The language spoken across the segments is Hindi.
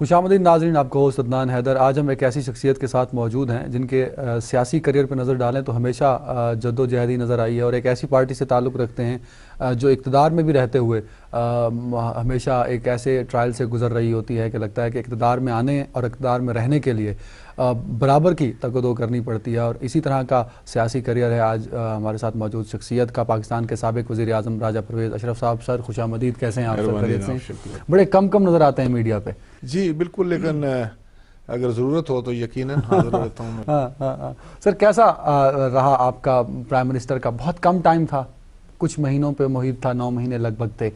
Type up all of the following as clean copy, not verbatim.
खुशामदीद नाज़रीन, आपको होस्ट अदनान हैदर। आज हम एक ऐसी शख्सियत के साथ मौजूद हैं जिनके सियासी करियर पर नज़र डालें तो हमेशा जद्दोजहदी नज़र आई है और एक ऐसी पार्टी से ताल्लुक़ रखते हैं जो इक़्तिदार में भी रहते हुए हमेशा एक ऐसे ट्रायल से गुजर रही होती है कि लगता है कि इक़्तिदार में आने और इक़्तिदार में रहने के लिए बराबर की तकदो करनी पड़ती है। और इसी तरह का सियासी करियर है आज हमारे साथ मौजूद शख्सियत का, पाकिस्तान के साबिक़ वज़ीर आज़म राजा परवेज़ अशरफ साहब। सर खुशामदीद, कैसे हैं आप? सर बड़े कम नज़र आते हैं मीडिया पे। जी बिल्कुल, लेकिन अगर ज़रूरत हो तो यकीनन हाज़िर रहता हूँ। हाँ। सर कैसा रहा आपका प्राइम मिनिस्टर का? बहुत कम टाइम था, कुछ महीनों पे मुहित था, 9 महीने लगभग थे।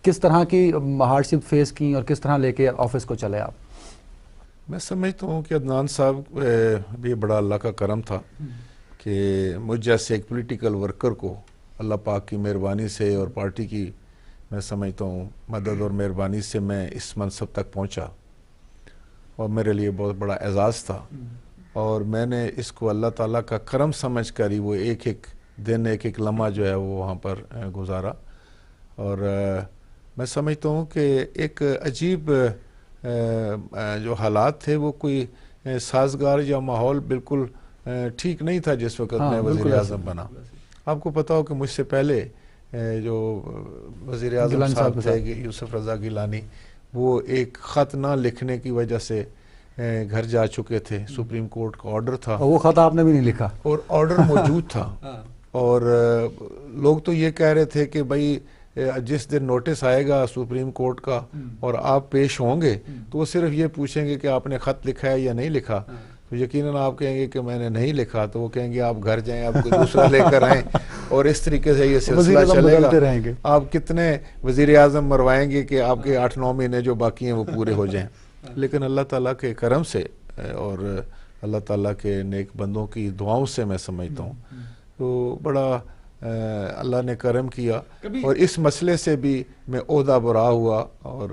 किस तरह की हार्डशिप फेस की और किस तरह लेके ऑफिस को चले आप? मैं समझता हूँ कि अदनान साहब भी बड़ा अल्लाह का करम था कि मुझ जैसे एक पॉलिटिकल वर्कर को अल्लाह पाक की मेहरबानी से और पार्टी की, मैं समझता हूँ, मदद और मेहरबानी से मैं इस मनसब तक पहुँचा और मेरे लिए बहुत बड़ा एजाज़ था। और मैंने इसको अल्लाह ताला का करम समझ कर ही वो एक एक दिन, एक एक लम्हा जो है वो वहाँ पर गुजारा। और मैं समझता हूँ कि एक अजीब जो हालात थे वो कोई साजगार या माहौल बिल्कुल ठीक नहीं था जिस वक्त मैं वज़ीर आज़म बना। आपको पता हो कि मुझसे पहले जो वज़ीर आज़म साहब थे यूसुफ रज़ा गिलानी, वो एक ख़त ना लिखने की वजह से घर जा चुके थे। सुप्रीम कोर्ट का ऑर्डर था, वो ख़त आपने भी नहीं लिखा और ऑर्डर मौजूद था। और लोग तो ये कह रहे थे कि भाई जिस दिन नोटिस आएगा सुप्रीम कोर्ट का और आप पेश होंगे तो वो सिर्फ ये पूछेंगे कि आपने ख़त लिखा है या नहीं लिखा। तो यकीनन आप कहेंगे कि मैंने नहीं लिखा, तो वो कहेंगे आप घर जाएं, आप कोई दूसरा लेकर आएं, और इस तरीके से ये सिलसिला चलेगा। आप कितने वज़ीर आज़म मरवाएंगे कि आपके 8-9 महीने जो बाकी हैं वो पूरे हो जाएं। लेकिन अल्लाह ताला के करम से और अल्लाह ताला के नेक बंदों की दुआओं से मैं समझता हूँ तो बड़ा अल्लाह ने करम किया और इस मसले से भी मैं ओहदा बुरा हुआ और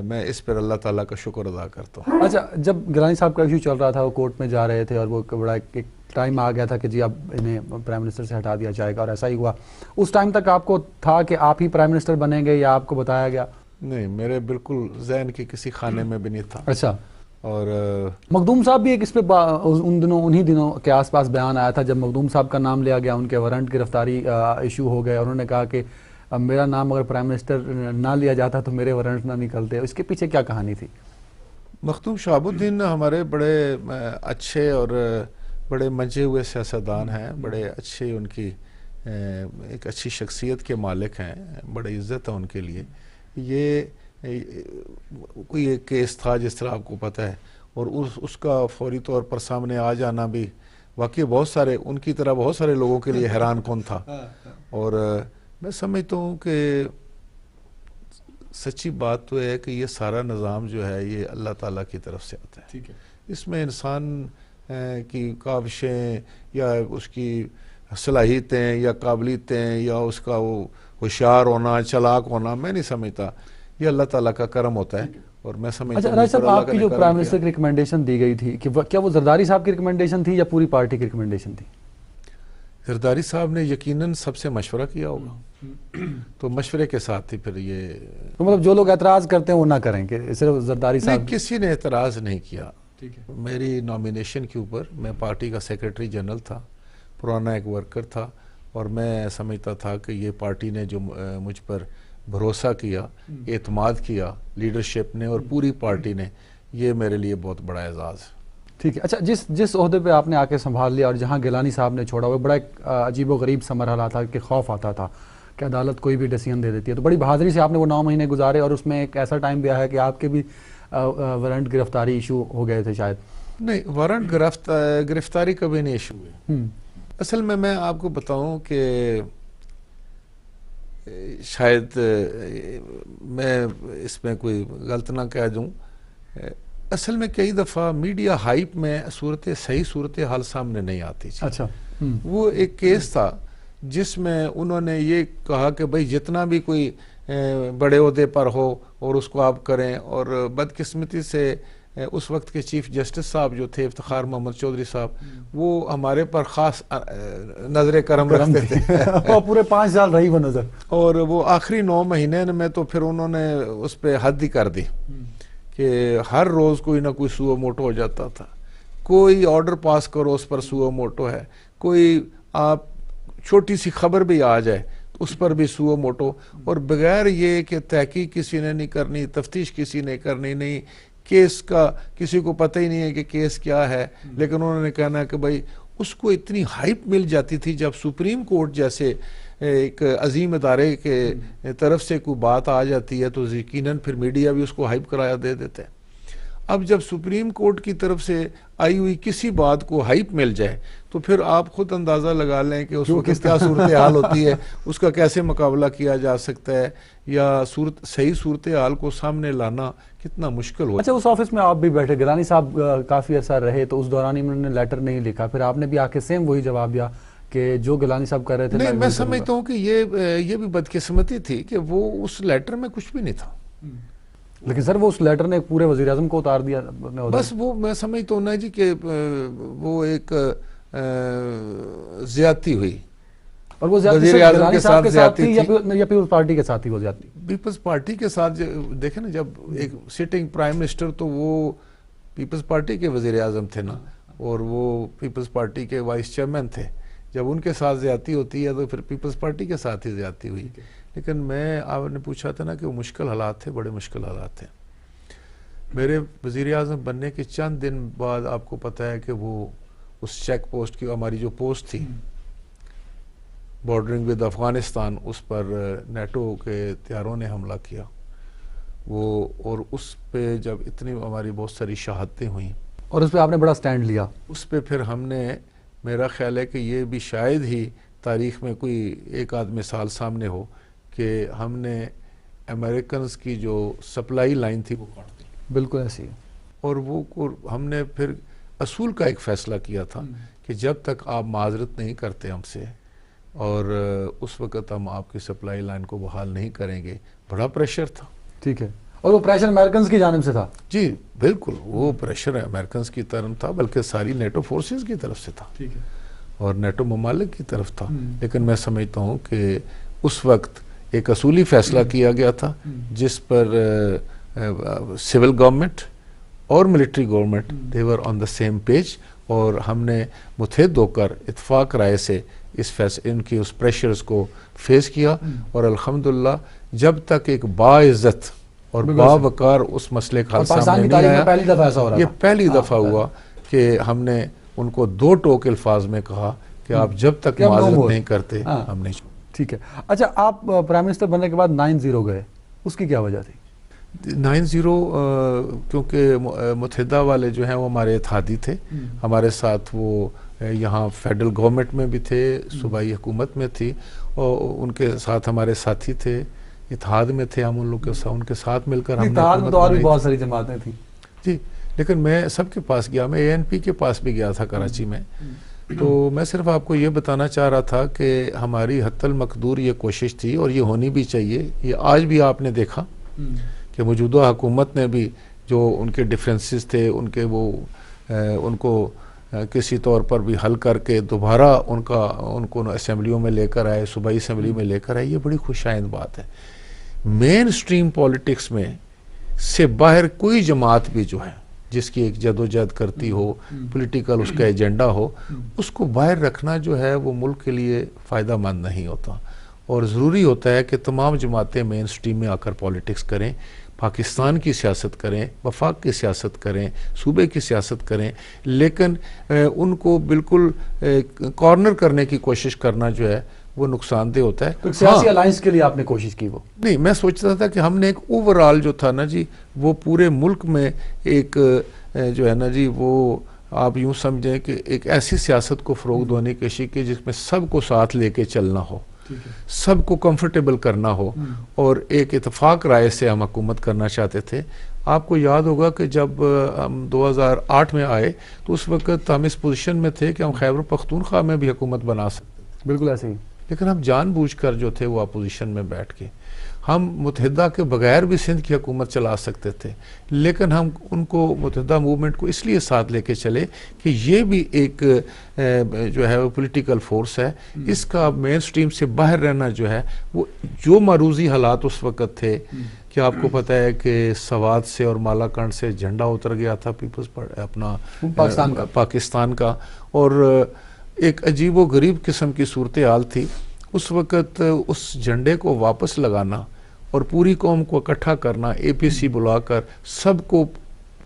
मैं इस पर अल्लाह ताला का शुक्र अदा करता हूँ। अच्छा, जब गिलानी साहब का इशू चल रहा था, वो कोर्ट में जा रहे थे और वो बड़ा एक टाइम आ गया था कि जी अब इन्हें प्राइम मिनिस्टर से हटा दिया जाएगा, और ऐसा ही हुआ। उस टाइम तक आपको था कि आप ही प्राइम मिनिस्टर बनेंगे या आपको बताया गया? नहीं, मेरे बिल्कुल जहन के किसी खाने में भी नहीं था। अच्छा। और मखदूम साहब भी एक इस पे उन्हीं दिनों के आसपास बयान आया था जब मखदूम साहब का नाम लिया गया, उनके वारंट गिरफ्तारी इशू हो गए। उन्होंने कहा कि अब मेरा नाम अगर प्राइम मिनिस्टर ना लिया जाता तो मेरे वारंट ना निकलते। इसके पीछे क्या कहानी थी? मखदूम शहाबुद्दीन हमारे बड़े अच्छे और बड़े मंजे हुए सियासतदान हैं, बड़े अच्छे, उनकी एक अच्छी शख्सियत के मालिक हैं, बड़ी इज़्ज़त है उनके लिए। ये कोई एक केस था जिस तरह आपको पता है, और उसका फौरी तौर पर सामने आ जाना भी वाकई बहुत सारे, उनकी तरह बहुत सारे लोगों के लिए हैरान कौन था। और मैं समझता हूँ कि सच्ची बात तो है कि ये सारा निज़ाम जो है ये अल्लाह ताला की तरफ से आता है। ठीक है। इसमें इंसान की काविशें या उसकी सलाहियतें या काबिलियतें या उसका वो होशियार होना, चालाक होना, मैं नहीं समझता, ये अल्लाह ताला का करम होता है। और मैं समझता हूँ अच्छा, आपकी जो प्राइम मिनिस्टर की रिकमेंडेशन दी गई थी कि क्या वो जरदारी साहब की रिकमेंडेशन थी या पूरी पार्टी की रिकमेंडेशन थी? जरदारी साहब ने यकीनन सबसे मशवरा किया होगा, तो मशवरे के साथ ही फिर ये, तो मतलब जो लोग एतराज़ करते हैं वो ना करें कि सिर्फ जरदारी साहब? किसी ने एतराज़ नहीं किया। ठीक है। मेरी नॉमिनेशन के ऊपर मैं पार्टी का सेक्रेटरी जनरल था, पुराना एक वर्कर था, और मैं समझता था कि ये पार्टी ने जो मुझ पर भरोसा किया, एतमाद किया लीडरशिप ने और पूरी पार्टी ने, ये मेरे लिए बहुत बड़ा एजाज़ है। ठीक है। अच्छा, जिस ओहदे पे आपने आके संभाल लिया और जहाँ गिलानी साहब ने छोड़ा, वो बड़ा एक अजीब व गरीब सा मरहला था कि खौफ आता था कि अदालत कोई भी डिसीजन दे देती है। तो बड़ी बहादुरी से आपने वो 9 महीने गुजारे, और उसमें एक ऐसा टाइम भी आया है कि आपके भी वारंट गिरफ्तारी इशू हो गए थे शायद? नहीं, वारंट गिरफ्तारी कभी नहीं इशू हुए। असल में मैं आपको बताऊं कि शायद मैं इसमें कोई गलत ना कह दूं, असल में कई दफ़ा मीडिया हाइप में सही सूरत हाल सामने नहीं आती थी। अच्छा। वो एक केस था जिसमें उन्होंने ये कहा कि भाई जितना भी कोई बड़े ओहदे पर हो और उसको आप करें, और बदकिस्मती से उस वक्त के चीफ जस्टिस साहब जो थे इफ्तिखार मोहम्मद चौधरी साहब, वो हमारे पर ख़ास नजर करम रखते थे। और पूरे 5 साल रही वो नज़र, और वो आखिरी 9 महीने में तो फिर उन्होंने उस पर हद ही कर दी कि हर रोज़ कोई ना कोई सुओ मोटो हो जाता था। कोई ऑर्डर पास करो उस पर सुओ मोटो है, कोई आप छोटी सी खबर भी आ जाए तो उस पर भी सुओ मोटो, और बगैर ये कि तहकीक किसी ने नहीं करनी, तफ्तीश किसी ने करनी नहीं, केस का किसी को पता ही नहीं है कि केस क्या है, लेकिन उन्होंने कहना है कि भाई उसको इतनी हाइप मिल जाती थी जब सुप्रीम कोर्ट जैसे एक अजीम इदारे के तरफ से कोई बात आ जाती है तो यकीनन फिर मीडिया भी उसको हाइप कराया दे देते हैं। अब जब सुप्रीम कोर्ट की तरफ से आई हुई किसी बात को हाइप मिल जाए तो फिर आप खुद अंदाज़ा लगा लें कि उस वक्त क्या सूरत हाल होती है, उसका कैसे मुकाबला किया जा सकता है, या सही सूरत हाल को सामने लाना कितना मुश्किल हो। अच्छा, उस ऑफिस में आप भी बैठे, गिलानी साहब काफ़ी अर्सा रहे, तो उस दौरान ही उन्होंने लेटर नहीं लिखा, फिर आपने भी आके सेम वही जवाब दिया कि जो गिलानी साहब कर रहे थे। नहीं, मैं समझता हूँ कि ये भी बदकिस्मती थी कि वो उस लेटर में कुछ भी नहीं था। लेकिन सर वो उस लेटर ने पूरे वज़ीर आज़म को उतार दिया बस। वो मैं समझता हूँ ना जी कि वो एक ज्यादती हुई, और वो वज़ीर आज़म के साथ ज्यादती थी या पीपल्स पार्टी के साथ ही वो ज्यादती? पीपल्स पार्टी के साथ देखे ना, जब एक सिटिंग प्राइम मिनिस्टर तो वो पीपल्स पार्टी के वज़ीर आज़म थे ना, और वो पीपल्स पार्टी के वाइस चेयरमैन थे। जब उनके साथ ज्यादती होती है तो फिर पीपल्स पार्टी के साथ ही ज्यादती हुई। लेकिन मैं, आपने पूछा था ना कि वो मुश्किल हालात थे, बड़े मुश्किल हालात थे। मेरे वज़ीर आज़म बनने के चंद दिन बाद आपको पता है कि वो उस चेक पोस्ट की, हमारी जो पोस्ट थी बॉर्डरिंग विद अफ़गानिस्तान, उस पर नेटो के हथियारों ने हमला किया वो, और उस पे जब इतनी हमारी बहुत सारी शहादतें हुई और उस पर आपने बड़ा स्टैंड लिया, उस पर फिर हमने, मेरा ख्याल है कि ये भी शायद ही तारीख़ में कोई एक आध मिसाल सामने हो कि हमने अमेरिकन की जो सप्लाई लाइन थी वो काट दी। बिल्कुल ऐसी है। और वो हमने फिर असूल का एक फ़ैसला किया था कि जब तक आप माजरत नहीं करते हमसे, और उस वक़्त हम आपकी सप्लाई लाइन को बहाल नहीं करेंगे। बड़ा प्रेशर था। ठीक है, और वो प्रेशर अमेरिकन की जानिब से था? जी बिल्कुल, वो प्रेशर अमेरिकन की तरफ था, बल्कि सारी नेटो फोर्सेस की तरफ से था। ठीक है, और नेटो ममालिक की तरफ था। लेकिन मैं समझता हूँ कि उस वक्त एक असूली फ़ैसला किया गया था जिस पर सिविल गवर्नमेंट और military government they were on the same page, और हमने मुतहद होकर इत्फाक राय से इनकी उस प्रेशर्स को फेस किया। और अल्हम्दुलिल्लाह जब तक एक बाइज़्ज़त और बावकार उस मसले का हल सामने नहीं आया, ये पहली दफ़ा हुआ कि हमने उनको दो टोक अल्फाज में कहा कि आप जब तक माजरत नहीं करते हम नहीं। ठीक है। अच्छा, आप प्राइम मिनिस्टर बनने के बाद 9-0 गए, उसकी क्या वजह थी? 9-0 क्योंकि मुत्तहिदा वाले जो हैं वो हमारे इत्तेहादी थे, हमारे साथ वो यहाँ फेडरल गवर्नमेंट में भी थे, सूबाई हुकूमत में थी, और उनके साथ हमारे साथी थे, इत्तेहाद में थे हम, उन लोग के साथ, उनके साथ मिलकर हमने इत्तेहाद में तो और भी बहुत सारी जमातें थी जी। लेकिन मैं सबके पास गया, मैं ANP के पास भी गया था कराची में। तो मैं सिर्फ आपको ये बताना चाह रहा था कि हमारी हत्तल मकदूर ये कोशिश थी, और ये होनी भी चाहिए। ये आज भी आपने देखा कि मौजूदा हुकूमत ने भी जो उनके डिफरेंसेस थे उनके उनको किसी तौर पर भी हल करके दोबारा उनको असेंबलियों में लेकर आए, सूबाई असेंबली में लेकर आए। ये बड़ी खुशाइंद बात है। मेन स्ट्रीम पॉलिटिक्स में से बाहर कोई जमात भी जो है जिसकी एक जदोजहद करती हो, पॉलिटिकल उसका एजेंडा हो, उसको बाहर रखना जो है वो मुल्क के लिए फ़ायदा मंद नहीं होता। और ज़रूरी होता है कि तमाम जमातें मेन स्ट्रीम में आकर पॉलिटिक्स करें, पाकिस्तान की सियासत करें, वफाक की सियासत करें, सूबे की सियासत करें, लेकिन उनको बिल्कुल कॉर्नर करने की कोशिश करना जो है वो नुकसानदेह होता है। तो सियासी अलायंस के लिए आपने कोशिश की? वो नहीं, मैं सोचता था कि हमने एक ओवरऑल जो था ना जी, वो पूरे मुल्क में एक जो है ना जी, वो आप यूँ समझें कि एक ऐसी सियासत को फ़रोग़ देने की कोशिश की जिसमें सबको साथ लेके चलना हो, सबको कंफर्टेबल करना हो, और एक इत्तेफाक राय से हम हुकूमत करना चाहते थे। आपको याद होगा कि जब हम 2008 में आए तो उस वक्त हम इस पोजीशन में थे कि हम खैबर पख्तूनख्वा में भी हुकूमत बना सकते। बिल्कुल ऐसे ही। लेकिन हम जानबूझकर जो थे वो अपोजिशन में बैठ के हम मुत्तहिदा के बगैर भी सिंध की हुकूमत चला सकते थे, लेकिन हम उनको मुत्तहिदा मूवमेंट को इसलिए साथ लेके चले कि ये भी एक जो है वो पॉलिटिकल फोर्स है, इसका मेन स्ट्रीम से बाहर रहना जो है वो जो मारूजी हालात उस वक़्त थे कि आपको पता है कि सवात से और मालाकंड से झंडा उतर गया था पीपल्स अपना पाकिस्तान का, और एक अजीब व गरीब किस्म की सूरत हाल थी उस वक़्त। उस झंडे को वापस लगाना और पूरी कौम को इकट्ठा करना, APC बुलाकर सबको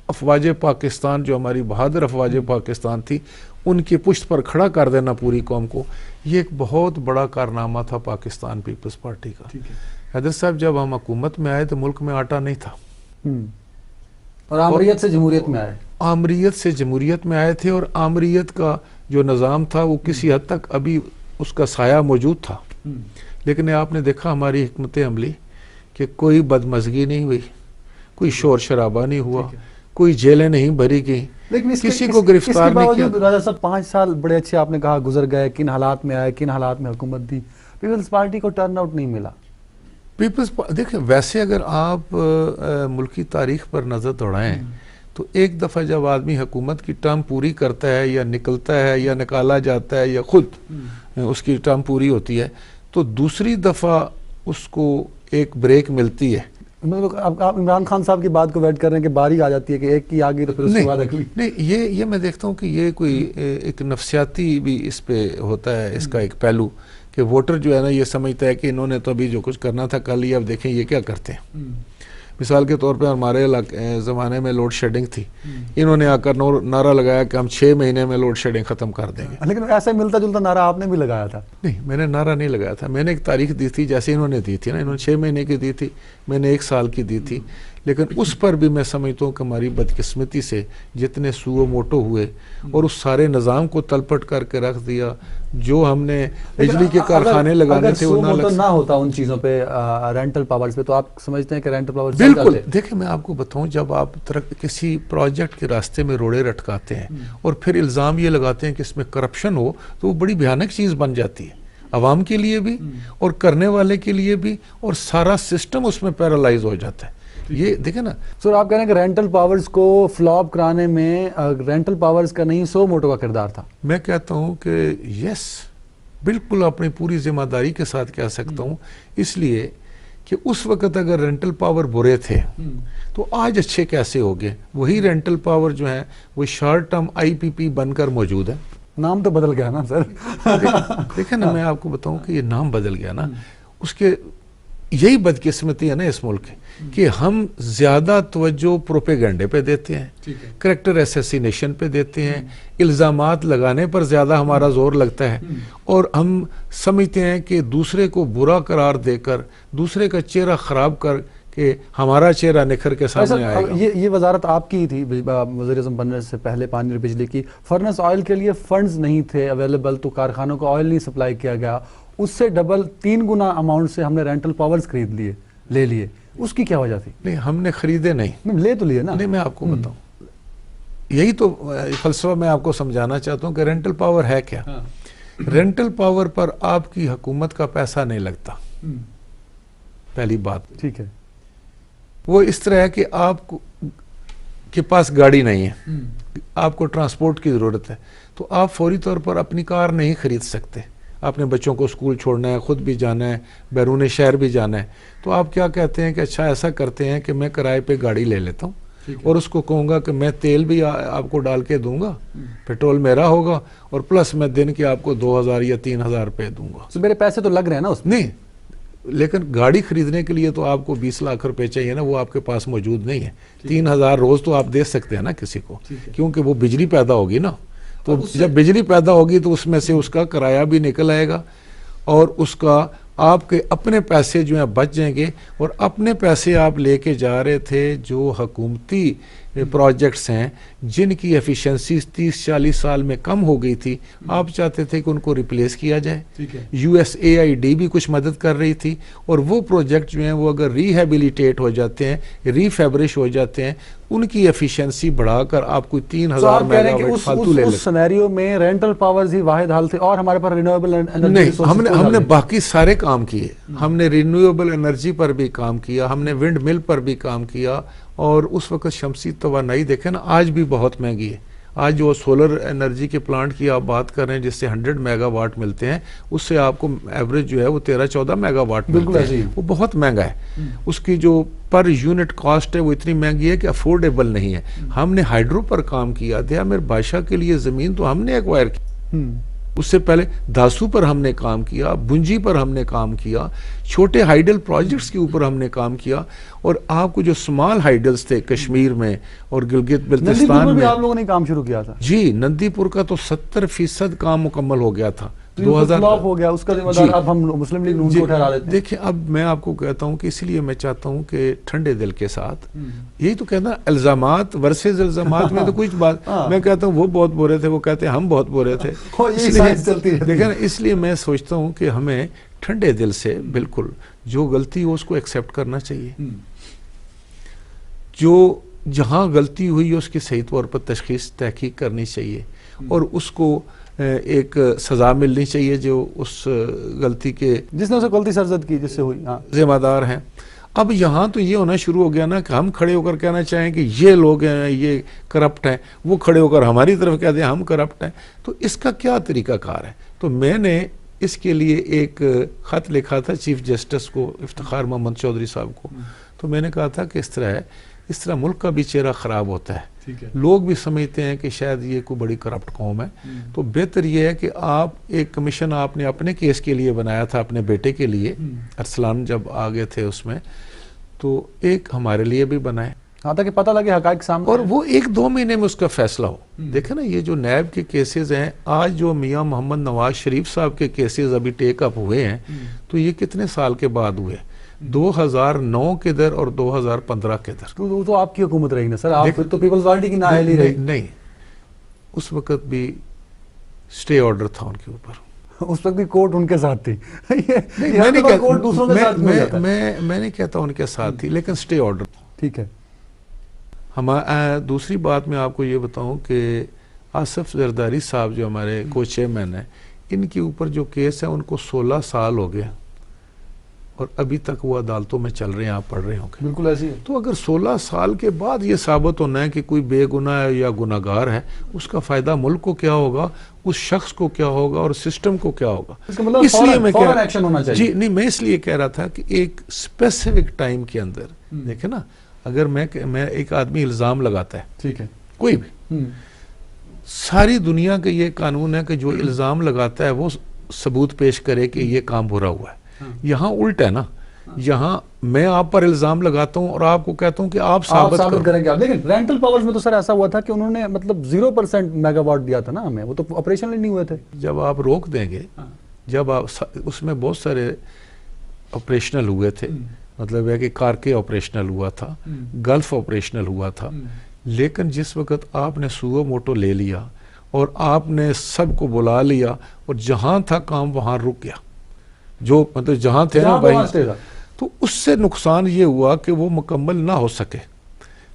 अफवाज पाकिस्तान, जो हमारी बहादुर अफवाज पाकिस्तान थी, उनकी पुश्त पर खड़ा कर देना पूरी कौम को, ये एक बहुत बड़ा कारनामा था पाकिस्तान पीपल्स पार्टी का। हैदर साहब, जब हम हुकूमत में आए तो मुल्क में आटा नहीं था, और आमरीयत से जमहूरियत में आए। आमरीयत से जमहूरियत में आए थे, और आमरीयत का जो निज़ाम था वो किसी हद तक अभी उसका साया मौजूद था, लेकिन आपने देखा हमारी हिकमत अमली कि कोई बदमज़गी नहीं हुई, कोई शोर शराबा नहीं हुआ, कोई जेलें नहीं भरी गई, लेकिन किसी को गिरफ्तार नहीं किया। राजा साहब 5 साल बड़े अच्छे आपने कहा गुजर गए, किन हालात में आए, किन हालात में हुकूमत दी, पीपल्स पार्टी को टर्न आउट नहीं मिला। देखिए, वैसे अगर आप मुल्क की तारीख पर नज़र दौड़ाएं तो एक दफ़ा जब आदमी हुकूमत की टर्म पूरी करता है या निकलता है या निकाला जाता है या खुद उसकी टर्म पूरी होती है, तो दूसरी दफ़ा उसको एक ब्रेक मिलती है। मतलब आप इमरान खान साहब की बात को वेट कर रहे हैं कि बारी आ जाती है कि एक की आ गई तो फिर उसके बाद अगली। नहीं, ये मैं देखता हूँ कि ये कोई एक नफ्सियाती भी इस पे होता है, इसका एक पहलू कि वोटर जो है ना ये समझता है कि इन्होंने तो अभी जो कुछ करना था कर लिया, अब देखें ये क्या करते हैं। मिसाल के तौर पे हमारे ज़माने में लोड शेडिंग थी, इन्होंने आकर नारा लगाया कि हम 6 महीने में लोड शेडिंग ख़त्म कर देंगे। लेकिन ऐसा मिलता जुलता नारा आपने भी लगाया था। नहीं, मैंने नारा नहीं लगाया था, मैंने एक तारीख दी थी जैसे इन्होंने दी थी ना, इन्होंने 6 महीने की दी थी, मैंने 1 साल की दी थी, लेकिन उस पर भी मैं समझता हूँ कि हमारी बदकिस्मती से जितने सुओ मोटो हुए और उस सारे निज़ाम को तलपट करके रख दिया, जो हमने बिजली के कारखाने लगाने थे वो ना होता उन चीज़ों पे, रेंटल पावर्स पे, तो आप समझते हैं कि रेंटल पावर्स बिल्कुल। देखिए, मैं आपको बताऊं, जब आप किसी प्रोजेक्ट के रास्ते में रोड़े रटकाते हैं और फिर इल्ज़ाम ये लगाते हैं कि इसमें करप्शन हो, तो वो बड़ी भयानक चीज़ बन जाती है, आवाम के लिए भी और करने वाले के लिए भी, और सारा सिस्टम उसमें पैरालाइज हो जाता है। ये देखे ना सर, आप कह रहे हैं कि रेंटल पावर्स को फ्लॉप कराने में रेंटल पावर्स का नहीं सो मोटो का किरदार था। मैं कहता हूं कि यस, बिल्कुल अपनी पूरी जिम्मेदारी के साथ कह सकता हूं, इसलिए कि उस वक्त अगर रेंटल पावर बुरे थे तो आज अच्छे कैसे हो गए। वही रेंटल पावर जो है वो शॉर्ट टर्म IPP बनकर मौजूद है। नाम तो बदल गया ना सर। देखे ना, मैं आपको बताऊं कि ये नाम बदल गया ना, उसके यही बदकिस्मती है ना इस मुल्क की कि हम ज्यादा तवज्जो प्रोपेगेंडे पे देते हैं, करैक्टर असैसिनेशन पे देते हैं, इल्ज़ामात लगाने पर ज्यादा हमारा जोर लगता है, और हम समझते हैं कि दूसरे को बुरा करार देकर, दूसरे का चेहरा खराब कर कि हमारा चेहरा निखर के सामने आएगा। ये वजारत आपकी थी वज़ीर-ए-आज़म बनने से पहले, पानी और बिजली की। फर्नेस ऑयल के लिए फंड्स नहीं थे अवेलेबल, तो कारखानों को ऑयल नहीं सप्लाई किया गया, उससे डबल 3 गुना अमाउंट से हमने रेंटल पावर्स खरीद ले लिए। उसकी क्या वजह थी? नहीं, हमने खरीदे नहीं, ले तो लिए ना। नहीं, मैं आपको बताऊं, यही तो फलसफा मैं आपको समझाना चाहता हूं कि रेंटल पावर है क्या। रेंटल पावर पर आपकी हुकूमत का पैसा नहीं लगता, पहली बात। ठीक है, वो इस तरह है कि आपको के पास गाड़ी नहीं है, आपको ट्रांसपोर्ट की ज़रूरत है, तो आप फौरी तौर पर अपनी कार नहीं खरीद सकते। आपने बच्चों को स्कूल छोड़ना है, खुद भी जाना है, बैरून शहर भी जाना है, तो आप क्या कहते हैं कि अच्छा ऐसा करते हैं कि मैं किराए पे गाड़ी ले लेता हूँ और उसको कहूँगा कि मैं तेल भी आपको डाल के दूंगा, पेट्रोल मेरा होगा, और प्लस मैं दिन के आपको 2000 या 3000 रुपये दूंगा। तो मेरे पैसे तो लग रहे हैं ना उसमें। नहीं, लेकिन गाड़ी खरीदने के लिए तो आपको 20 लाख रुपए चाहिए ना, वो आपके पास मौजूद नहीं है। 3000 रोज तो आप दे सकते हैं ना किसी को, क्योंकि वो बिजली पैदा होगी ना, तो जब बिजली पैदा होगी तो उसमें से उसका किराया भी निकल आएगा और उसका आपके अपने पैसे जो हैं बच जाएंगे, और अपने पैसे आप लेके जा रहे थे जो हुकूमती प्रोजेक्ट्स हैं जिनकी एफिशिएंसी 30-40 साल में कम हो गई थी, आप चाहते थे कि उनको रिप्लेस किया जाए। USAID भी कुछ मदद कर रही थी, और वो प्रोजेक्ट जो हैं वो अगर रिहेबिलिटेट हो जाते हैं, रीफेब्रिश हो जाते हैं, उनकी एफिशिएंसी बढ़ाकर आप कोई 3000 तो आप कह रहे हैं कि मेगावाट फालतू ले उस सिनेरियो में रेंटल पावर्स ही वाहिद हल थे और हमारे पास रिन्यूएबल एनर्जी नहीं, हमने बाकी सारे काम किए। हमने रिन्यूएबल एनर्जी पर भी काम किया, हमने विंड मिल पर भी काम किया, और उस वक्त शमसी तवानाई देखें ना, आज भी बहुत महंगी है। आज जो सोलर एनर्जी के प्लांट की आप बात कर रहे हैं जिससे 100 मेगावाट मिलते हैं, उससे आपको एवरेज जो है वो 13-14 मेगावाट मिलते हैं, वो बहुत महंगा है। उसकी जो पर यूनिट कॉस्ट है वो इतनी महंगी है कि अफोर्डेबल नहीं है। हमने हाइड्रो पर काम किया, दिया मेरे बादशाह के लिए ज़मीन तो हमने एक्वायर की, उससे पहले दासू पर हमने काम किया, बुंजी पर हमने काम किया, छोटे हाइडल प्रोजेक्ट्स के ऊपर हमने काम किया, और आपको जो स्मॉल हाइडल्स थे कश्मीर में और गिलगित बल्तिस्तान में आप लोगों ने काम शुरू किया था। जी, नंदीपुर का तो 70% काम मुकम्मल हो गया था। 2000 हो गया, उसका जिम्मेदार अब हम मुस्लिम लीग नून को ठहरा देते हैं। देखिए, अब मैं आपको कहता हूं कि इसलिए मैं चाहता हूं कि ठंडे दिल के साथ, यही तो कहना इल्जामात वर्सेस इल्जामात में तो कुछ बात मैं कहता हूं वो बहुत बुरे थे, वो कहते हैं हम बहुत बुरे थे, देखिए, इसलिए मैं सोचता हूं कि हमें ठंडे दिल से बिल्कुल जो गलती हो उसको एक्सेप्ट करना चाहिए, जो जहां गलती हुई उसकी सही तौर पर तशखीस तहकीक करनी चाहिए, और उसको एक सजा मिलनी चाहिए जो उस गलती के जिसने उसे गलती सरजद की जिससे हुई जिम्मेदार हैं। अब यहाँ तो ये होना शुरू हो गया ना कि हम खड़े होकर कहना चाहें कि ये लोग हैं, ये करप्ट हैं, वो खड़े होकर हमारी तरफ कहते हैं हम करप्ट हैं, तो इसका क्या तरीकाकार है? तो मैंने इसके लिए एक ख़त लिखा था चीफ जस्टिस को, इफ्तिखार मोहम्मद चौधरी साहब को। तो मैंने कहा था कि इस तरह मुल्क का भी चेहरा ख़राब होता है, लोग भी समझते हैं कि शायद ये कोई बड़ी करप्ट कौम है, तो बेहतर ये है कि आप एक कमीशन आपने अपने केस के लिए बनाया था, अपने बेटे के लिए, अरसलान जब आ गए थे उसमें, तो एक हमारे लिए भी बनाए, हाँ, ताकि पता लगे हकाइक सामने, और वो 1-2 महीने में उसका फैसला हो। देखे ना, ये जो नैब के केसेस हैं, आज जो मियाँ मोहम्मद नवाज शरीफ साहब के केसेस अभी टेक अप हुए हैं, तो ये कितने साल के बाद हुए? 2009 के दर और 2015 के दर। तो आपकी हुकूमत रही ना सर, आप फिर तो पीपल्स पार्टी की नाअहली रही। नहीं, उस वक्त भी स्टे ऑर्डर था उनके ऊपर, उस वक्त भी कोर्ट उनके साथ थी। मैं नहीं कहता उनके साथ थी, लेकिन स्टे ऑर्डर था। ठीक है। दूसरी बात मैं आपको ये बताऊं कि आसिफ जरदारी साहब जो हमारे को चेयरमैन है, इनके ऊपर जो केस है उनको 16 साल हो गए और अभी तक वो अदालतों में चल रहे हैं, आप पढ़ रहे होंगे। बिल्कुल ऐसी है। तो अगर 16 साल के बाद ये साबित होना है कि कोई बेगुनाह है या गुनाहगार है, उसका फायदा मुल्क को क्या होगा, उस शख्स को क्या होगा और सिस्टम को क्या होगा? मतलब इसलिए मैं फौरन एक्शन होना चाहिए। जी नहीं, मैं इसलिए कह रहा था कि एक स्पेसिफिक टाइम के अंदर देखे ना, अगर मैं एक आदमी इल्जाम लगाता है, ठीक है, कोई भी, सारी दुनिया का ये कानून है कि जो इल्जाम लगाता है वो सबूत पेश करे कि ये काम बुरा हुआ है। यहाँ उल्टा है ना, यहाँ मैं आप पर इल्जाम लगाता हूँ और आपको कहता हूँ कि आप साबित करेंगे। लेकिन रेंटल पावर्स में तो सर ऐसा हुआ था कि उन्होंने मतलब 0% मेगावाट दिया था ना हमें, वो तो ऑपरेशनल नहीं हुए थे। जब आप रोक देंगे, जब आप उसमें बहुत सारे ऑपरेशनल हुए थे, मतलब है कि कारके ऑपरेशनल हुआ था, गल्फ ऑपरेशनल हुआ था, लेकिन जिस वक्त आपने सुओ मोटो ले लिया और आपने सबको बुला लिया और जहां था काम वहां रुक गया, जो मतलब जहां थे ना भाई, तो उससे नुकसान ये हुआ कि वो मुकम्मल ना हो सके।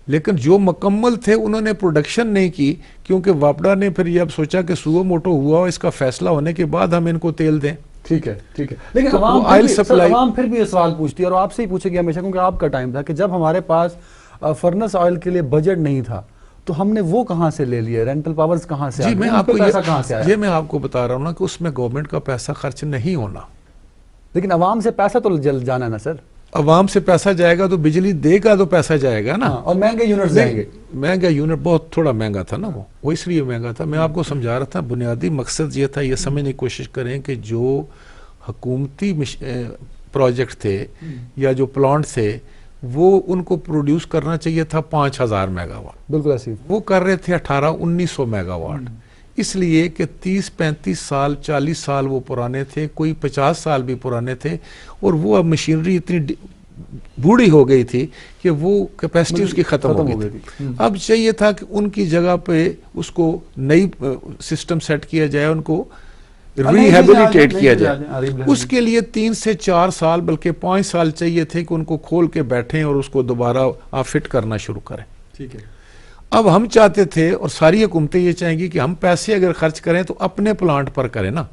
लेकिन जो मुकम्मल थे उन्होंने प्रोडक्शन नहीं की, क्योंकि वापडा ने फिर ये अब सोचा कि सुओ मोटो हुआ, इसका फैसला होने के बाद हम इनको तेल दें। ठीक है, ठीक है। लेकिन तो आवाम फिर भी ये सवाल पूछती है और आपसे ही पूछेगी हमेशा, क्योंकि आपका टाइम था कि जब हमारे पास फर्नेस ऑयल के लिए बजट नहीं था, तो हमने वो कहां से ले लिया, रेंटल पावर्स कहां से? जी, मैं आपको पैसा कहां से आया? ये मैं आपको बता रहा हूं ना कि उसमें गवर्नमेंट का पैसा खर्च नहीं होना, लेकिन अवाम से पैसा तो जल जाना ना सर। अवाम से पैसा जाएगा तो बिजली देगा तो पैसा जाएगा ना। और महंगे यूनिट जाएंगे। महंगा यूनिट बहुत थोड़ा महंगा था ना, वो इसलिए महंगा था। मैं आपको समझा रहा था, बुनियादी मकसद ये था, ये समझने की कोशिश करें कि जो हुकूमती प्रोजेक्ट थे या जो प्लांट थे, वो उनको प्रोड्यूस करना चाहिए था 5000 मेगावाट, बिल्कुल ऐसी, वो कर रहे थे 1800-1900 मेगावाट, इसलिए कि 30-35 साल 40 साल वो पुराने थे, कोई 50 साल भी पुराने थे, और वो अब मशीनरी इतनी बूढ़ी हो गई थी कि वो कैपेसिटी उसकी खत्म हो गई थी। अब चाहिए था कि उनकी जगह पे उसको नई सिस्टम सेट किया जाए, उनको रिहेबिलिटेट किया जाए। उसके लिए 3 से 4 साल बल्कि 5 साल चाहिए थे कि उनको खोल के बैठें और उसको दोबारा आप फिट करना शुरू करें। ठीक है। अब हम चाहते थे और सारी हुकूमतें ये चाहेंगी कि हम पैसे अगर खर्च करें तो अपने प्लांट पर करें ना।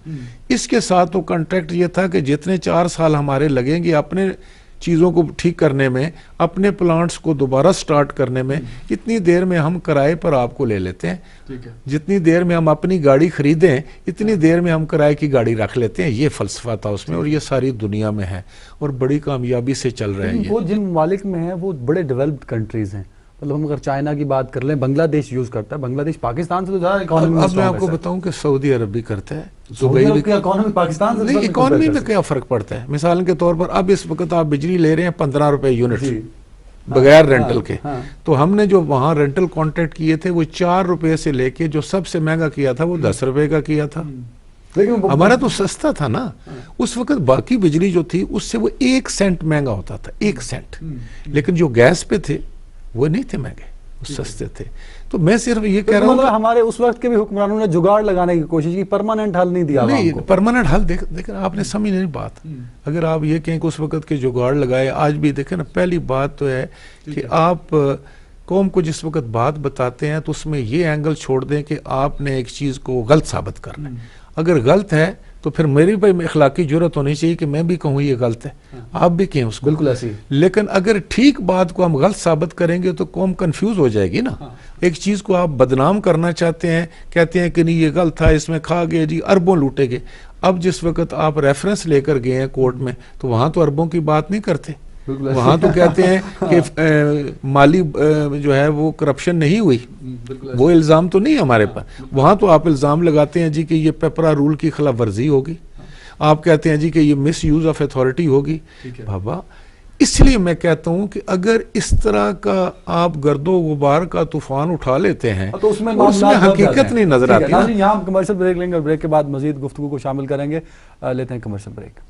इसके साथ तो कॉन्ट्रैक्ट ये था कि जितने 4 साल हमारे लगेंगे अपने चीज़ों को ठीक करने में, अपने प्लांट्स को दोबारा स्टार्ट करने में, इतनी देर में हम किराए पर आपको ले लेते हैं। ठीक है। जितनी देर में हम अपनी गाड़ी खरीदें इतनी देर में हम किराए की गाड़ी रख लेते हैं। ये फलसफा था उसमें और ये सारी दुनिया में है और बड़ी कामयाबी से चल रहे हैं। वो जिन ममालिक में है वो बड़े डेवलप्ड कंट्रीज हैं। मतलब हम अगर चाइना की बात कर लें, बांग्लादेश यूज करता है, बांग्लादेश पाकिस्तान से तो ज़्यादा इकोनॉमी में। अब मैं आपको बताऊं कि सऊदी अरब भी करता है। दुबई भी इकोनॉमी पाकिस्तान से नहीं, इकोनॉमी में क्या फर्क पड़ता है। मिसाल के तौर पर अब इस वक्त आप बिजली ले रहे हैं 15 रुपए यूनिट बगैर रेंटल के। तो हमने जो वहां रेंटल कॉन्ट्रैक्ट किए थे वो 4 रुपए से लेके जो सबसे महंगा किया था वो 10 रुपए का किया था। लेकिन हमारा तो सस्ता था ना उस वक्त। बाकी बिजली जो थी उससे वो 1 सेंट महंगा होता था, 1 सेंट। लेकिन जो गैस पे थे वो नहीं थे महंगे, वो सस्ते थे। तो मैं सिर्फ ये कह रहा हूँ हमारे उस वक्त के भी हुक्मरानों ने जुगाड़ लगाने की कोशिश की, परमानेंट हल नहीं दिया। नहीं, परमानेंट हल देखें आपने समझ नहीं बात। अगर आप ये कहें कि उस वक्त के जुगाड़ लगाए, आज भी देखें ना, पहली बात तो है कि आप कौम को जिस वक्त बात बताते हैं तो उसमें ये एंगल छोड़ दें कि आपने एक चीज़ को गलत साबित करना है। अगर गलत है तो फिर मेरी भी इखलाकी जुर्रत होनी चाहिए कि मैं भी कहूँ ये गलत है, आप भी कहें उसको। बिल्कुल ऐसी। लेकिन अगर ठीक बात को हम गलत साबित करेंगे तो कौम कंफ्यूज हो जाएगी ना। एक चीज़ को आप बदनाम करना चाहते हैं, कहते हैं कि नहीं ये गलत था, इसमें खा गए जी, अरबों लूटे गए। अब जिस वक्त आप रेफरेंस लेकर गए हैं कोर्ट में तो वहाँ तो अरबों की बात नहीं करते, वहाँ तो कहते हैं कि माली जो है वो करप्शन नहीं हुई, वो इल्ज़ाम तो नहीं हमारे पास। वहाँ तो आप इल्ज़ाम लगाते हैं जी कि ये पेपरा रूल की खिलाफ वर्जी होगी, आप कहते हैं जी कि ये मिस यूज़ ऑफ अथॉरिटी होगी। बाबा इसलिए मैं कहता हूं कि अगर इस तरह का आप गर्दो गुबार का तूफान उठा लेते हैं तो उसमें हकीकत नहीं नजर आती। यहाँ हम कमर्शियल ब्रेक लेंगे और ब्रेक के बाद मजीद गुफ्तगू को शामिल करेंगे। लेते हैं कमर्शियल ब्रेक।